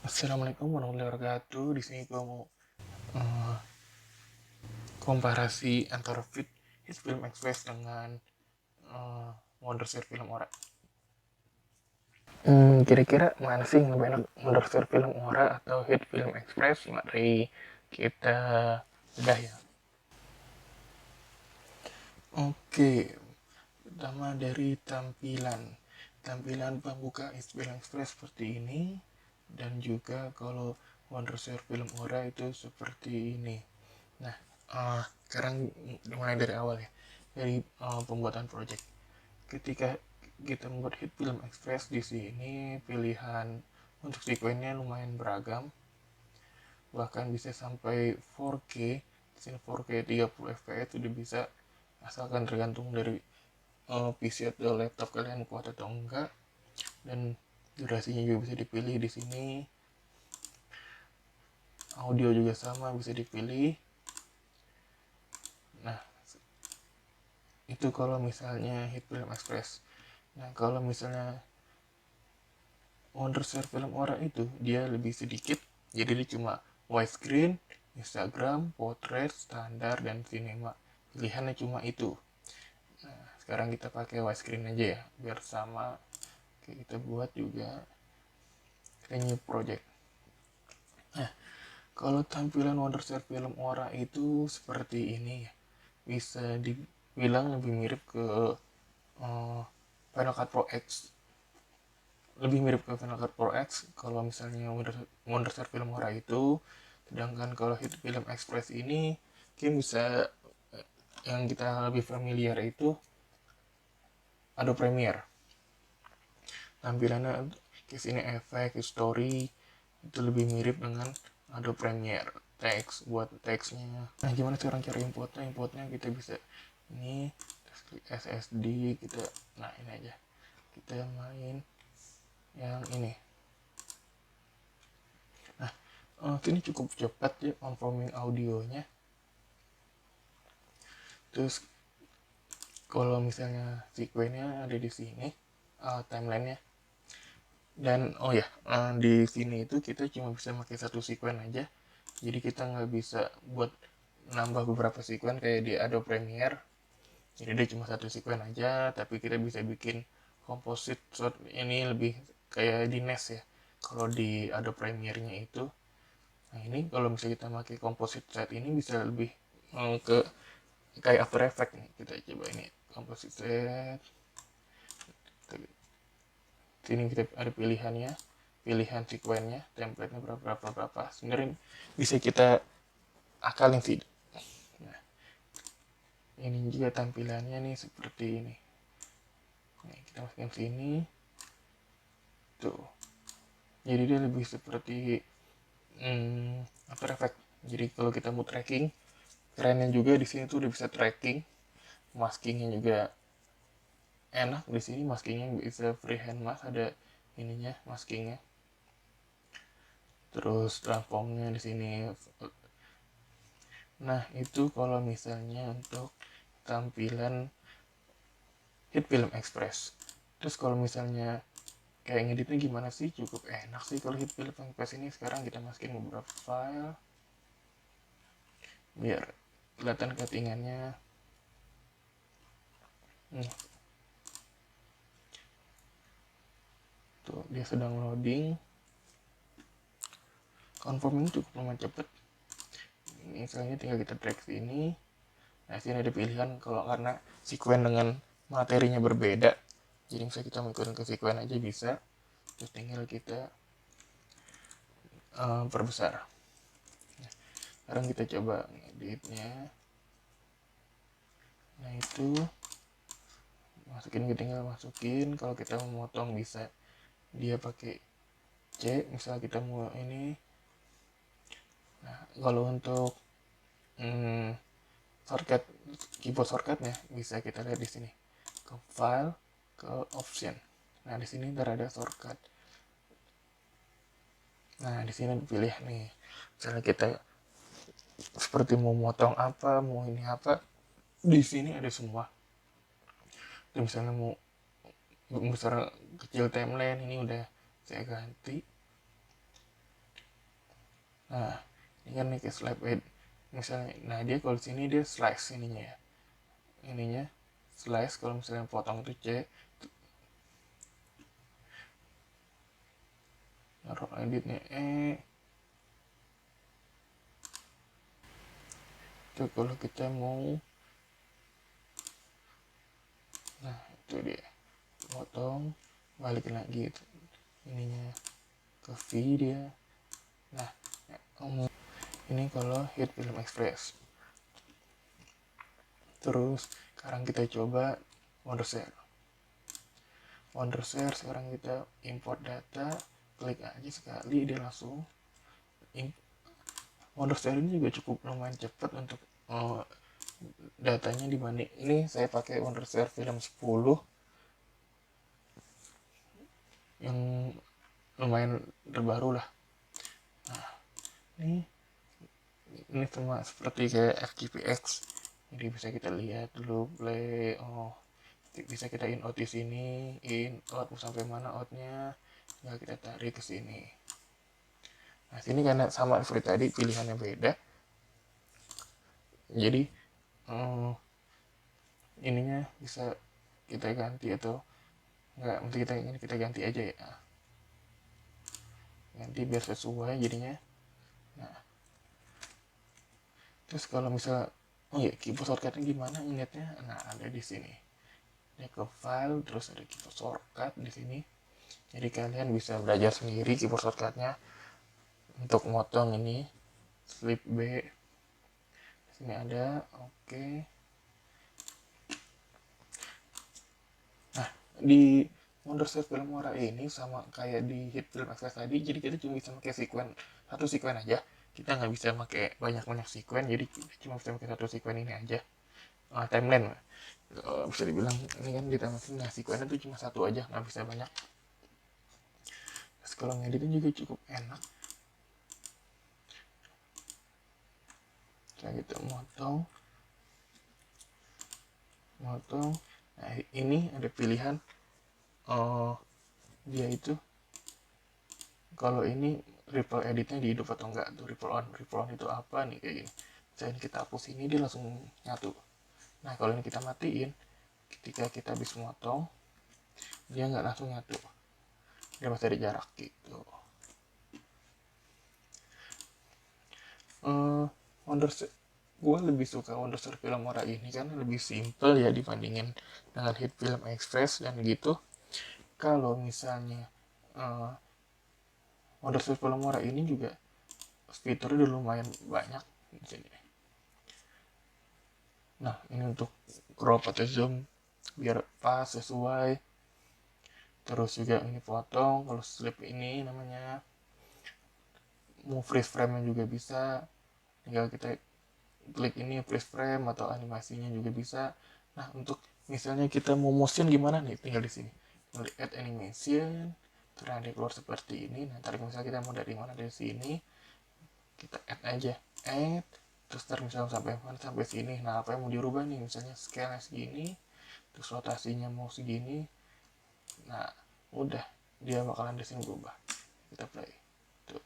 Assalamualaikum warahmatullahi wabarakatuh. Di sini gue mau eh, komparasi antara hit film Express dengan uh, Wondershare film Ora. Kira-kira mana sih yang lebih enak, Wondershare film Ora atau hit film Express? Mari kita bedah ya. Oke, pertama dari tampilan. Tampilan pembuka hit film Express seperti ini, dan juga kalau Wondershare film Ora itu seperti ini. Nah, sekarang mulai dari awal ya, dari pembuatan project. Ketika kita membuat hit film express, di sini pilihan untuk sekuennya lumayan beragam, bahkan bisa sampai 4K. Di sini 4K 30 fps itu udah bisa, asalkan tergantung dari PC atau laptop kalian kuat atau enggak, dan durasinya juga bisa dipilih di sini. Audio juga sama bisa dipilih. Nah, itu kalau misalnya hit film express. Nah, kalau misalnya Wondershare film Ora itu dia lebih sedikit, jadi dia cuma widescreen, Instagram, portrait, standar, dan cinema. Pilihannya cuma itu. Nah, sekarang kita pakai widescreen aja ya, biar sama. Oke, kita buat juga kita new project. Nah, kalau tampilan Wondershare film Ora itu seperti ini ya, bisa dibilang lebih mirip ke Final Cut Pro X, lebih mirip ke Final Cut Pro X kalau misalnya Wondershare film horror itu. Sedangkan kalau hit film Express ini mungkin bisa yang kita lebih familiar itu Adobe Premiere. Tampilannya ke sini efek, story itu lebih mirip dengan Adobe Premiere. Teks, buat teksnya. Nah, gimana sekarang cara importnya? Importnya kita bisa ini, klik SSD, kita, nah ini aja, kita main yang ini. Nah, ini cukup cepat ya conforming audionya. Terus kalau misalnya sequence-nya ada di sini, timeline-nya. Dan oh ya, di sini itu kita cuma bisa pakai satu sequence aja. Jadi kita nggak bisa buat nambah beberapa sequence kayak di Adobe Premiere. Jadi dia cuma satu sequence aja, tapi kita bisa bikin composite shot. Ini lebih kayak di NES ya. Kalau di Adobe Premiere-nya itu, nah ini kalau misalnya kita pakai composite set ini bisa lebih ke kayak After Effects nih. Kita coba ini composite set. Sini kita ada pilihannya, pilihan sekuennya, template-nya berapa. Sebenarnya bisa kita akalin sih. Nah, ini juga tampilannya nih seperti ini. Nah, kita masukin sini. Tuh. Jadi dia lebih seperti After Effects. Jadi kalau kita mau tracking, kerennya juga di sini tuh udah bisa tracking, maskingnya juga enak. Di sini maskingnya bisa freehand mask, ada ininya maskingnya. Terus transformnya di sini. Nah, itu kalau misalnya untuk tampilan hit film express. Terus kalau misalnya kayak ngeditnya gimana sih? Cukup enak sih kalau hit film express ini. Sekarang kita masukin beberapa file biar kelihatan cuttingannya. Tuh, dia sedang loading. Conforming cukup lumayan cepet. Misalnya tinggal kita drag sini. Nah, sini ada pilihan kalau karena sequence dengan materinya berbeda. Jadi misalnya kita mau ikutin ke sequence aja bisa. Terus tinggal kita perbesar. Nah, sekarang kita coba editnya. Nah, itu tinggal masukin. Kalau kita mau motong bisa dia pakai C, misal kita mau ini. Nah, kalau untuk shortcut, keyboard shortcutnya bisa kita lihat di sini, ke file, ke option. Nah, di sini ntar ada shortcut. Nah, di sini dipilih nih, misalnya kita seperti mau motong apa, mau ini apa, di sini ada semua. Dan misalnya mau besar kecil timeline, ini udah saya ganti. Nah, ini kan nih ke slide edit misalnya. Nah, dia kalau di sini dia slice ininya ya. Ininya slice, kalau misalnya potong itu C, naruh editnya itu kalau kita mau. Nah, itu dia potong, balikin lagi itu ininya ke V dia. Nah, ini kalau hit film express. Terus sekarang kita coba Wondershare. Sekarang kita import data, klik aja sekali dia langsung. Wondershare ini juga cukup lumayan cepat untuk datanya dibanding ini. Saya pakai Wondershare film 10 yang lumayan terbaru lah. Nah, ini sama seperti kayak FGPX, jadi bisa kita lihat dulu play. Bisa kita in out di sini, in out sampai mana outnya, tinggal kita tarik ke sini. Nah, sini karena sama seperti tadi pilihannya beda, jadi ininya bisa kita ganti atau enggak, nanti kita ganti aja ya, ganti biar sesuai jadinya. Nah, terus kalau misalnya keyboard shortcutnya gimana ingatnya, nah ada di sini. Dia ke file, terus ada keyboard shortcut di sini. Jadi kalian bisa belajar sendiri keyboard shortcutnya untuk motong ini slip B. Di sini ada, oke. Nah, di Wondershare Film Ora ini sama kayak di Hit Film Express tadi, jadi kita cuma bisa pakai satu sekuen aja. Kita nggak bisa pakai banyak-banyak sekuen, jadi cuma bisa pakai satu sekuen ini aja. Timeline bisa dibilang ini kan ditamatin. Nah, sekuennya tuh cuma satu aja, nggak bisa banyak. Terus kalau ngeditnya juga cukup enak. Kayak gitu, motong. Nah, ini ada pilihan dia itu kalau ini ripple editnya di hidup atau enggak tuh. Ripple on itu apa nih, kayak gini. Misalnya kita hapus ini, dia langsung nyatu. Nah, kalau ini kita matiin, ketika kita habis motong, dia nggak langsung nyatu, dia masih ada jarak gitu. Wondershare, gue lebih suka Wondershare Film Ora ini karena lebih simple ya dibandingin dengan Hit Film Express dan gitu. Kalau misalnya Wondershare Film Ora ini juga fiturnya udah lumayan banyak di sini. Nah, ini untuk crop atau zoom biar pas sesuai. Terus juga ini potong, kalau slip ini namanya. Mau freeze frame juga bisa, tinggal kita klik ini freeze frame, atau animasinya juga bisa. Nah, untuk misalnya kita mau motion gimana nih, tinggal di sini tinggal add animation, terus nanti keluar seperti ini. Nah, tarik misalnya kita mau dari mana, dari sini kita add aja, add, terus tarik misalnya sampai mana, sampai sini. Nah, apa yang mau dirubah nih, misalnya scale segini, terus rotasinya mau segini. Nah, udah, dia bakalan di sini berubah. Kita play tuh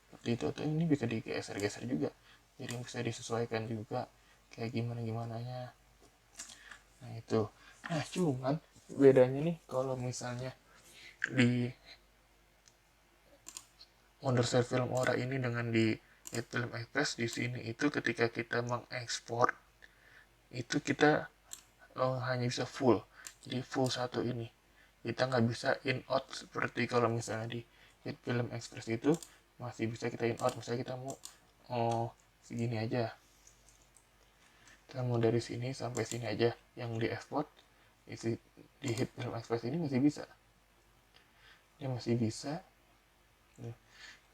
seperti itu. Tuh ini bisa digeser-geser juga, jadi bisa disesuaikan juga kayak gimana nya. Nah, itu. Nah, cuman bedanya nih kalau misalnya di Wondershare Film Ora ini dengan di Film Express, di sini itu ketika kita mengekspor itu kita hanya bisa full, jadi full satu ini, kita nggak bisa in out seperti kalau misalnya di Film Express itu masih bisa kita in out. Misalnya kita mau segini aja, kita mau dari sini sampai sini aja yang di export, isi di Film Express ini masih bisa, dia masih bisa.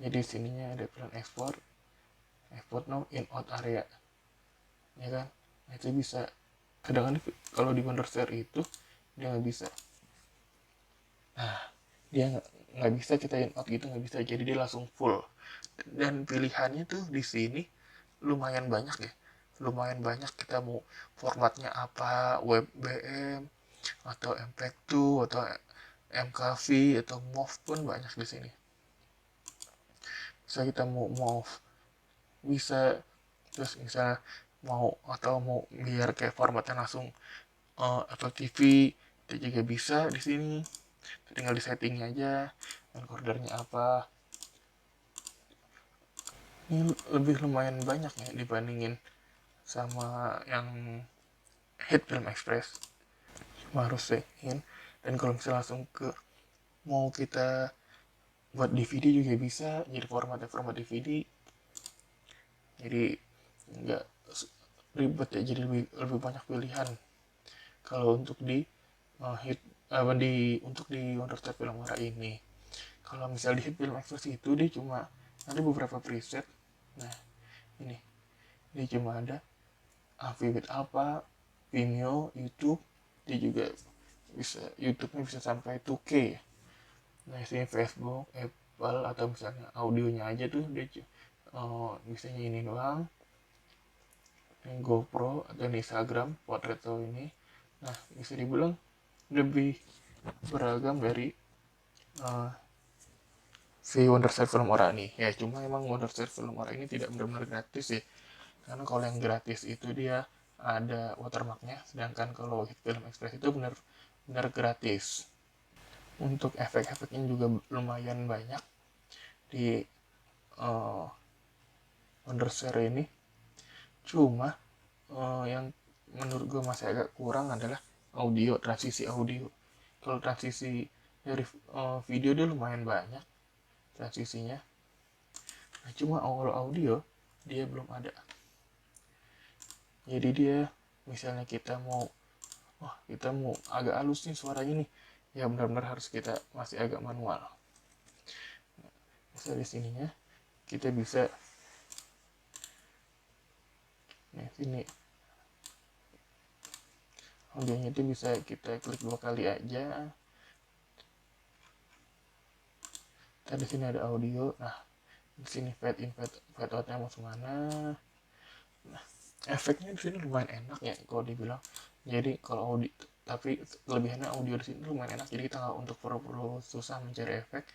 Jadi sininya ada plan export now in out area, ya kan. Nah, itu bisa. Sedangkan kalau di Wondershare itu dia nggak bisa. Nah, dia nggak bisa kita in out gitu, nggak bisa, jadi dia langsung full. Dan pilihannya tuh di sini lumayan banyak ya, lumayan banyak. Kita mau formatnya apa, WebBM atau MPEG-2 atau MKV atau MOV pun banyak di sini. bisa kita mau move, bisa. Terus misalnya mau biar kayak formatnya langsung Apple TV, itu juga bisa di sini. Tinggal di settingnya aja encodernya apa. Ini lebih lumayan banyak ya dibandingin sama yang Hit Film Express. Cuma harus setting. Dan kalau misalnya langsung ke mau kita buat DVD juga bisa, jadi format DVD, jadi nggak ribet ya, jadi lebih banyak pilihan kalau untuk di hit untuk di Wonderstep Film Ora ini. Kalau misal di Hit Film Express itu dia cuma ada beberapa preset. Nah, ini dia cuma ada Avidit Alpha, Vimeo, YouTube. Dia juga bisa, YouTube-nya bisa sampai 2K ya. Nah, sini Facebook, Apple, atau misalnya audionya aja tuh dia bisanya ini doang. Ini GoPro atau ini Instagram portrait ini. Nah, bisa dibilang lebih beragam dari uh, si Wondershare Film Ora ini. Ya, cuma emang Wondershare Film Ora ini tidak benar-benar gratis ya. Karena kalau yang gratis itu dia ada watermarknya, sedangkan kalau Film Express itu benar-benar gratis. Untuk efek-efeknya juga lumayan banyak di uh, Wondershare ini. Cuma yang menurut gue masih agak kurang adalah audio, transisi audio. Kalau transisi dari video dia lumayan banyak transisinya. Nah, cuma kalau audio dia belum ada. Jadi dia misalnya kita mau agak halus nih suaranya nih, ya benar-benar harus kita masih agak manual. Misal di sininya kita bisa, nah sini audionya itu bisa kita klik 2 kali aja. Di sini ada audio. Nah, di sini fade in fade outnya mau kemana. Nah, efeknya di sini lumayan enak ya kalau dibilang. Jadi kalau audio, tapi kelebihannya audio di sini lumayan enak. Jadi kita nggak untuk perlu susah mencari efek.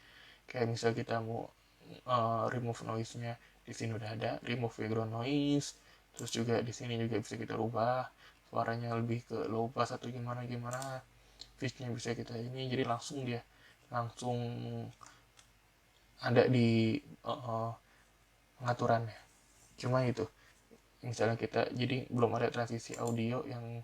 Kayak misal kita mau remove noise-nya, di sini udah ada remove background noise. Terus juga di sini juga bisa kita rubah suaranya lebih ke low pass atau gimana gimana. Pitch-nya bisa kita ini, jadi langsung ada di pengaturannya. Cuma itu, misalnya kita jadi belum ada transisi audio yang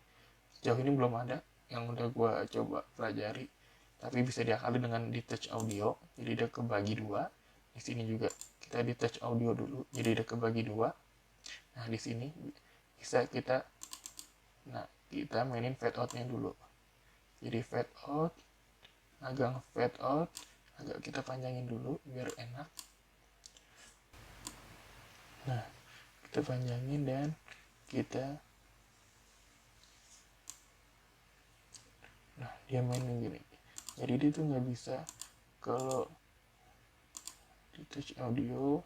sejauh ini belum ada yang udah gue coba pelajari, tapi bisa diakali dengan detach audio, jadi dia kebagi dua. Di sini juga kita detach audio dulu, jadi dia kebagi dua. Nah, di sini bisa kita mainin fade outnya dulu. Jadi fade out agak kita panjangin dulu biar enak. Nah, kita panjangin dan kita, nah dia mainin gini, jadi dia tuh nggak bisa kalau di touch audio.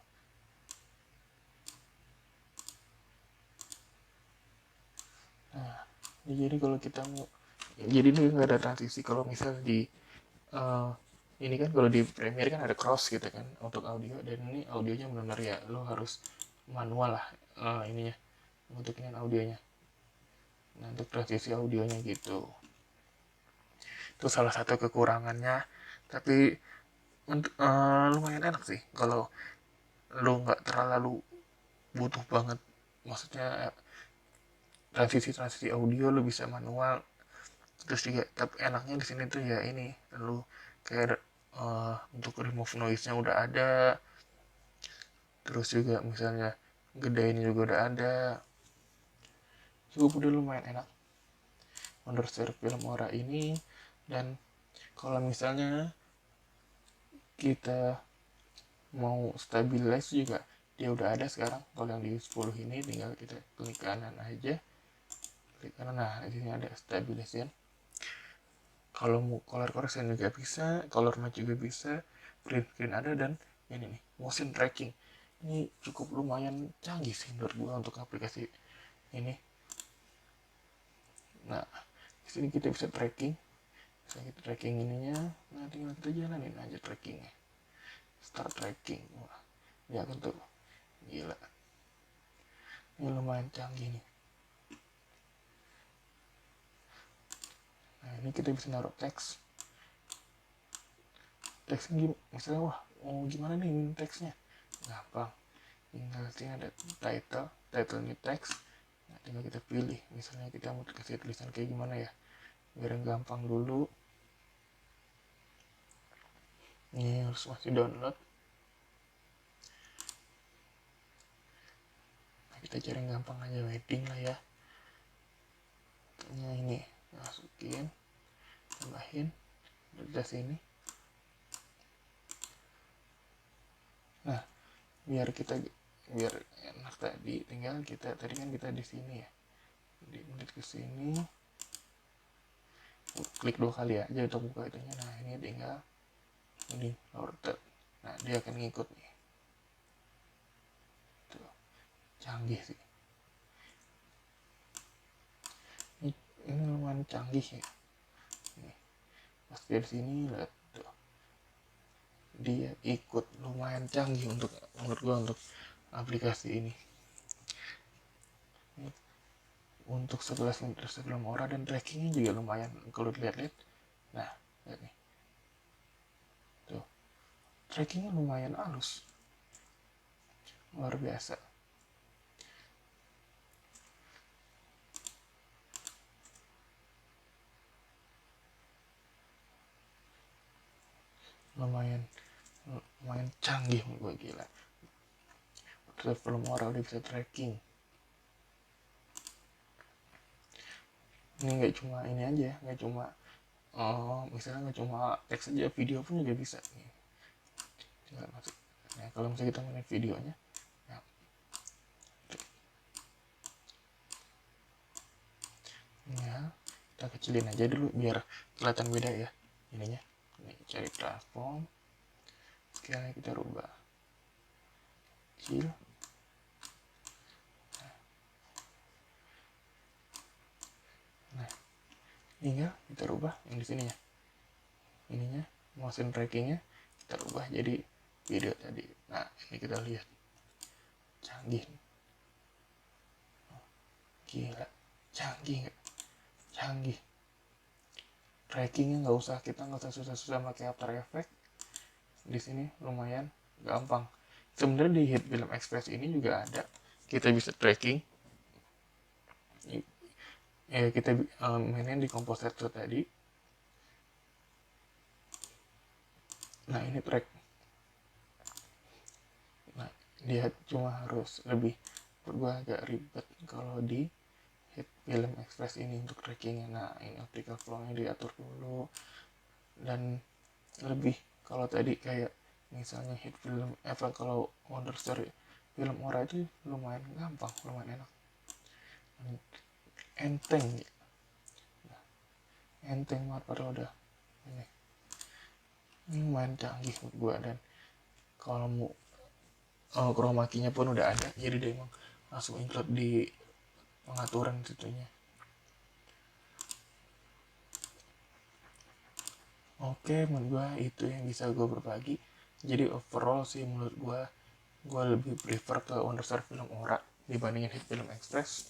Nah, jadi kalau kita mau, jadi ini nggak ada transisi. Kalau misal di ini kan kalau di Premiere kan ada cross gitu kan untuk audio, dan ini audionya benar-benar ya lo harus manual lah ininya untuk ini audionya. Nah, untuk transisi audionya gitu, itu salah satu kekurangannya. Tapi lumayan enak sih kalau lo nggak terlalu butuh banget, maksudnya transisi audio lo bisa manual. Terus juga tapi enaknya di sini tuh ya ini lo kayak untuk remove noise nya udah ada. Terus juga misalnya gedein juga udah ada, cukup udah lumayan enak Wondershare Film Ora ini. Dan kalau misalnya kita mau stabilize juga dia udah ada sekarang. Kalau yang di 10 ini tinggal kita klik kanan aja, klik kanan, nah di sini ada stabilization. Kalau mau color correction juga bisa, color match juga bisa, print screen ada, dan ini nih motion tracking. Ini cukup lumayan canggih sih menurut gua untuk aplikasi ini. Nah, di sini kita bisa tracking ininya. Nah, tinggal kita jalanin aja trackingnya, start tracking. Wah, ya kan tuh, gila, ini lumayan canggih nih. Nah ini kita bisa naruh teksnya misalnya, wah gimana nih ini teksnya, gampang, tinggal sini ada title new text. Nah, tinggal kita pilih, misalnya kita mau kasih tulisan kayak gimana ya, biar yang gampang dulu. Ini harus masih download. Nah, kita cari yang gampang aja, wedding lah ya. Nah, ini masukin, tambahin dari sini. Nah, biar enak tadi, tinggal tadi kan kita di sini ya, di menit ke sini, klik 2 kali aja untuk buka itunya. Nah ini tinggal ini order, nah dia akan ngikut nih. Tuh, canggih sih, ini lumayan canggih ya. Nih, pas dari sini lihat tuh, dia ikut, lumayan canggih untuk menurut gua untuk aplikasi ini. Untuk 11 menit sebelum Aura, dan trackingnya juga lumayan kalau dilihat-lihat. Nah lihat nih tuh, trackingnya lumayan halus, luar biasa. lumayan canggih menurut gue, gila. Terus belum orang udah bisa tracking. Ini nggak cuma ini aja, nggak cuma misalnya nggak cuma teks aja, video pun juga bisa nih. Tinggal masuk. Nah kalau misalnya kita mainin videonya, nah, ya kita kecilin aja dulu biar kelihatan beda ya ininya. Ini cari platform, sekarang kita rubah kecil. Nah tinggal kita rubah yang di sini ya, ininya motion trackingnya kita rubah jadi video tadi. Nah ini kita lihat, canggih, gila, canggih nggak? Canggih. Trackingnya kita nggak usah susah-susah pakai After Effects. Di sini lumayan gampang. Sebenarnya di Hit Film Express ini juga ada, kita bisa tracking. Ya kita mainin di Composer tadi. Nah ini track. Nah dia cuma harus lebih, berubah agak ribet kalau di Hit Film Express ini untuk trackingnya. Nah ini optical flow-nya diatur dulu, dan lebih, kalau tadi kayak misalnya Hit Film kalau Wonder Story film Aura itu lumayan gampang, lumayan enak, enteng, enteng banget padahal udah ini lumayan canggih menurut gua. Dan kalau mau chroma key-nya pun udah ada, jadi dia emang langsung include di pengaturan situnya. Oke, menurut gue itu yang bisa gue berbagi. Jadi overall sih menurut gue lebih prefer ke Wonder Star Film Aura dibandingin Hit Film Express.